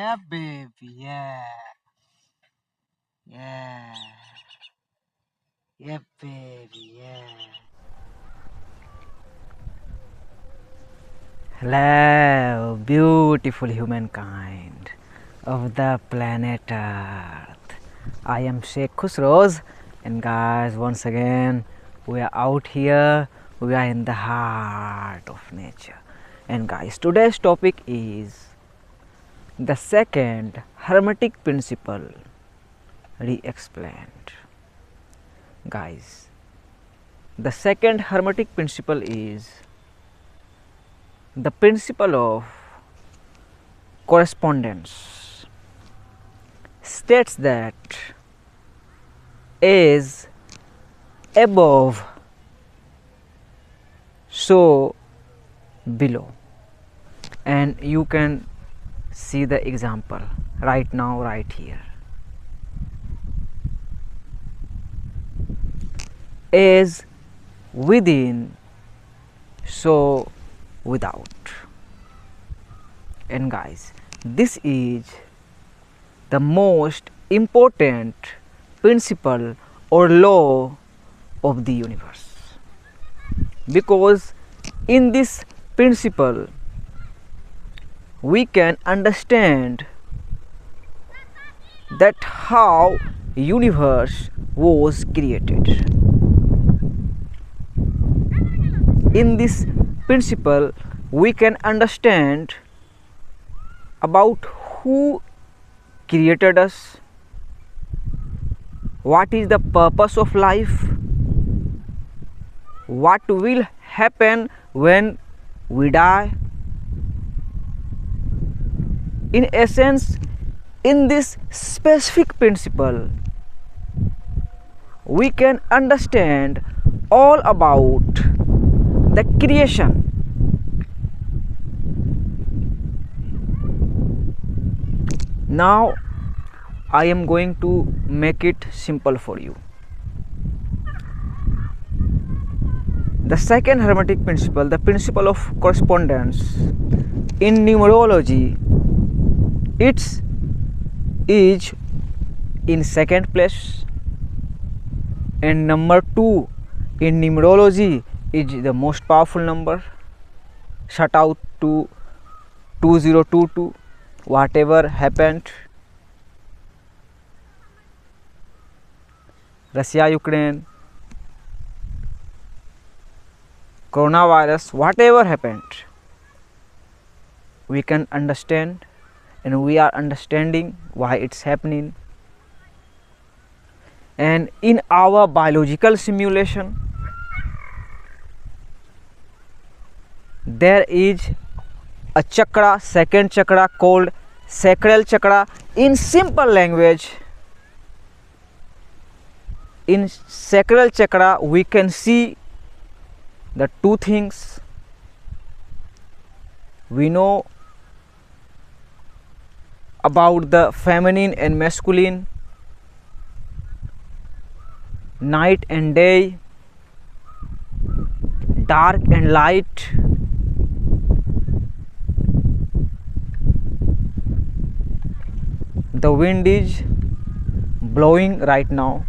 Yeah, baby. Yeah. Yeah. Yeah, baby. Yeah. Hello, beautiful humankind of the planet Earth. I am Sheikh Khusroz, and guys, once again, we are out here. We are in the heart of nature. And guys, today's topic is the second hermetic principle re-explained. Guys, the second hermetic principle is the principle of correspondence. States that as above, so below, and you can see the example right now, right here. As within, so without. And guys, this is the most important principle or law of the universe, because in this principle we can understand that how universe was created. In this principle we can understand about who created us, what is the purpose of life, what will happen when we die. In essence, in this specific principle we can understand all about the creation. Now I am going to make it simple for you. The second hermetic principle, the principle of correspondence, in numerology it is in second place, and number 2 in numerology is the most powerful number. Shout out to 2022. Whatever happened, Russia, Ukraine, coronavirus, whatever happened, we can understand, and we are understanding why it's happening. And in our biological simulation there is a chakra, second chakra, called sacral chakra. In simple language, in sacral chakra we can see the two things. We know about the feminine and masculine, night and day, dark and light. The wind is blowing right now,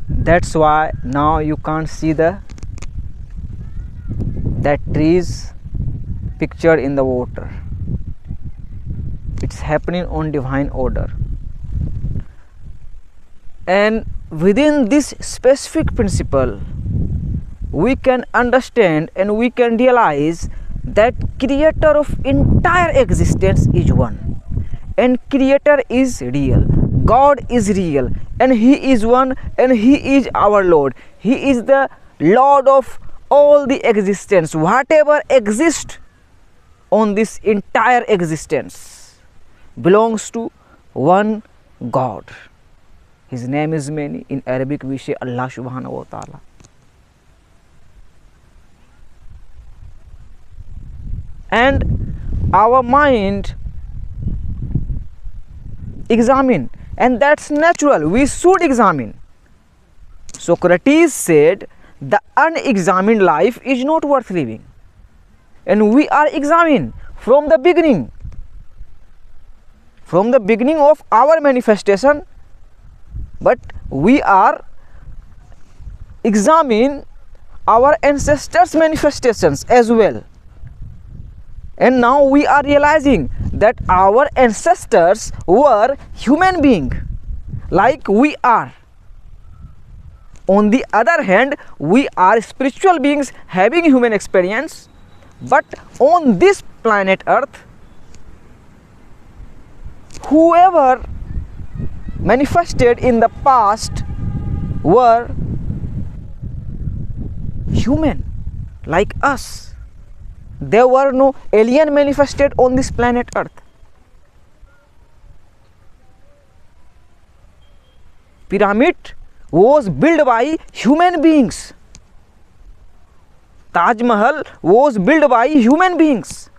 that's why now you can't see that trees picture in the water. It's happening on divine order. And within this specific principle we can understand and we can realize that creator of entire existence is one, and creator is real, God is real, and he is one, and he is our Lord. He is the Lord of all the existence. Whatever exists on this entire existence belongs to one God. His name is many. In Arabic we say Allah subhanahu wa ta'ala. And our mind examine, and that's natural, we should examine. Socrates said the unexamined life is not worth living, and we are examining from the beginning. from the beginning of our manifestation, but we are examine our ancestors' manifestations as well. And now we are realizing that our ancestors were human beings like we are. On the other hand, we are spiritual beings having human experience, but on this planet Earth, whoever manifested in the past were human like us. There were no alien manifested on this planet Earth. Pyramid was built by human beings. Taj Mahal was built by human beings.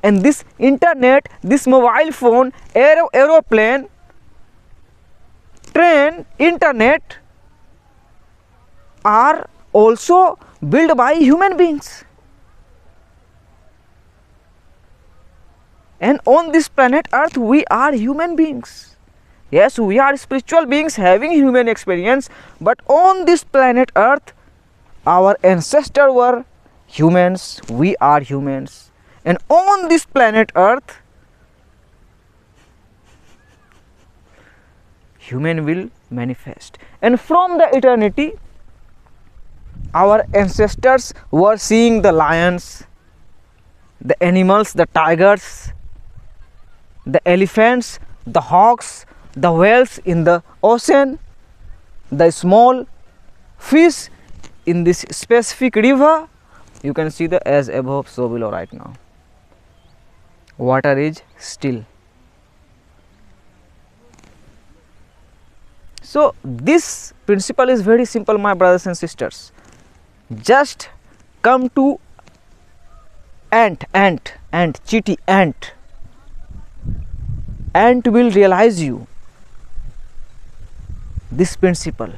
And this internet, this mobile phone, aeroplane, train, internet are also built by human beings. And on this planet Earth, we are human beings. Yes, we are spiritual beings having human experience, but on this planet Earth, our ancestors were humans, we are humans. And on this planet Earth, human will manifest. And from the eternity, our ancestors were seeing the lions, the animals, the tigers, the elephants, the hawks, the whales in the ocean, the small fish in this specific river. You can see the as above so below right now. Water is still. So this principle is very simple, my brothers and sisters. Just come to ant, chitty, ant will realize you this principle.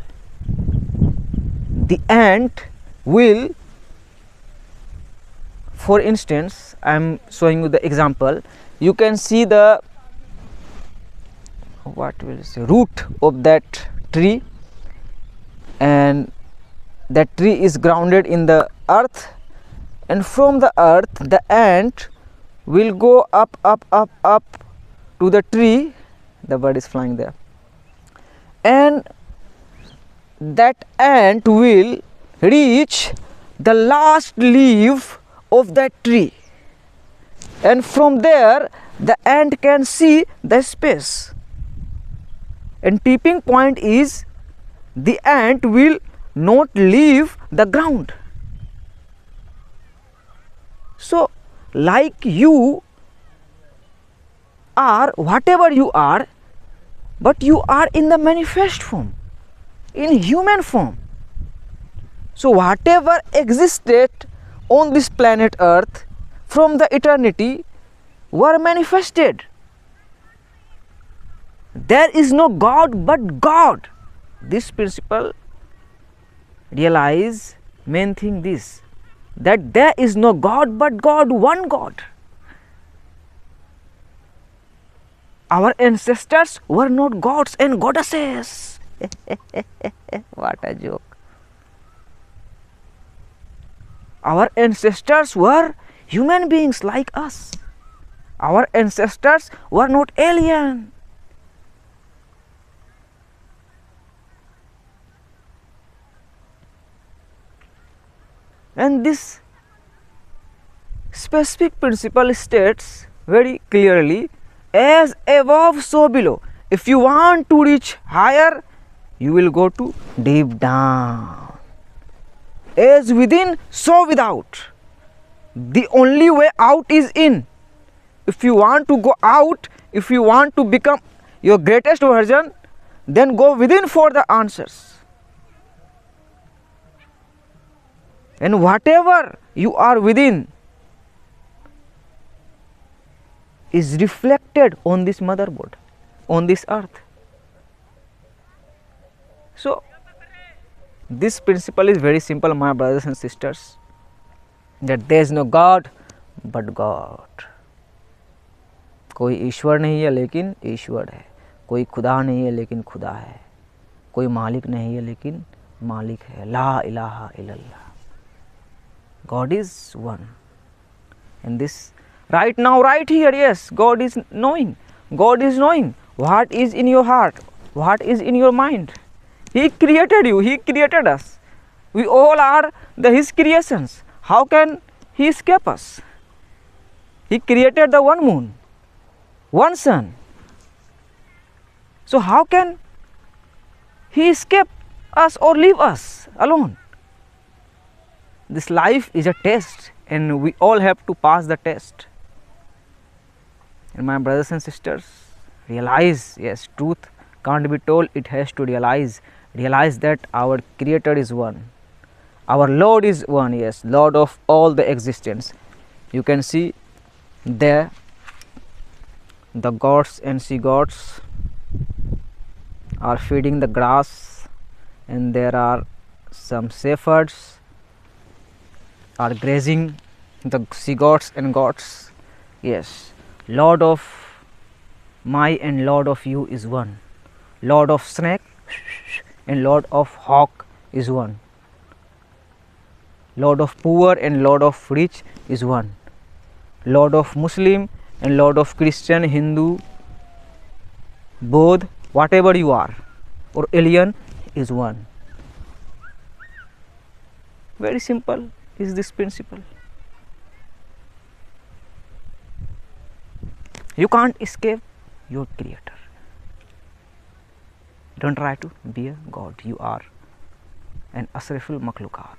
The ant will, for instance, I am showing you the example. You can see the root of that tree, and that tree is grounded in the earth, and from the earth the ant will go up to the tree. The bird is flying there, and that ant will reach the last leaf of that tree, and from there the ant can see the space. And tipping point is the ant will not leave the ground. So like you are whatever you are, but you are in the manifest form, in human form. So whatever existed on this planet Earth from the eternity were manifested. There is no God but God. This principle realize main thing this, that there is no God but God, one God. Our ancestors were not gods and goddesses. What a joke. Our ancestors were human beings like us. Our ancestors were not alien. And this specific principle states very clearly, as above so below. If you want to reach higher, you will go to deep down. As within, so without. The only way out is in. If you want to go out, if you want to become your greatest version, then go within for the answers. And whatever you are within is reflected on this motherboard, on this earth. So this principle is very simple, my brothers and sisters, that there is no God but God. कोई ईश्वर नहीं है लेकिन ईश्वर है, कोई खुदा नहीं है लेकिन खुदा है, कोई मालिक नहीं है लेकिन मालिक है. ला इलाहा इल्लल्लाह. God is one. And this right now, right here, yes, God is knowing. God is knowing what is in your heart, what is in your mind. He created you, He created us. We all are His creations. How can He escape us? He created the one moon, one sun. So how can He escape us or leave us alone? This life is a test and we all have to pass the test. And my brothers and sisters, realize, yes, truth can't be told, it has to realize. Realize that our Creator is one. Our Lord is one, yes, Lord of all the existence. You can see there the goats and sea goats are feeding the grass, and there are some shepherds are grazing the sea goats and goats. Yes, Lord of my and Lord of you is one. Lord of snake and Lord of hawk is one. Lord of poor and Lord of rich is one. Lord of Muslim and Lord of Christian, Hindu, Bodh, whatever you are, or alien is one. Very simple is this principle. You can't escape your Creator. Don't try to be a God. You are an asraful makhlukat,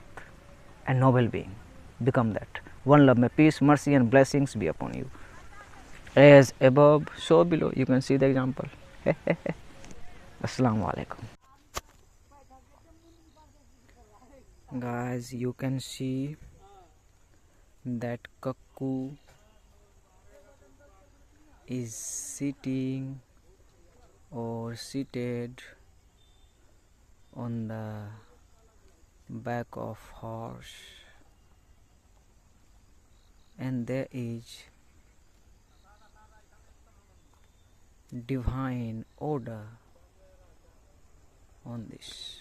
a noble being. Become that. One love, may peace, mercy and blessings be upon you. As above, so below. You can see the example. Assalamu alaikum. Guys, you can see that cuckoo is sitting or seated on the back of horse, and there is divine order on this.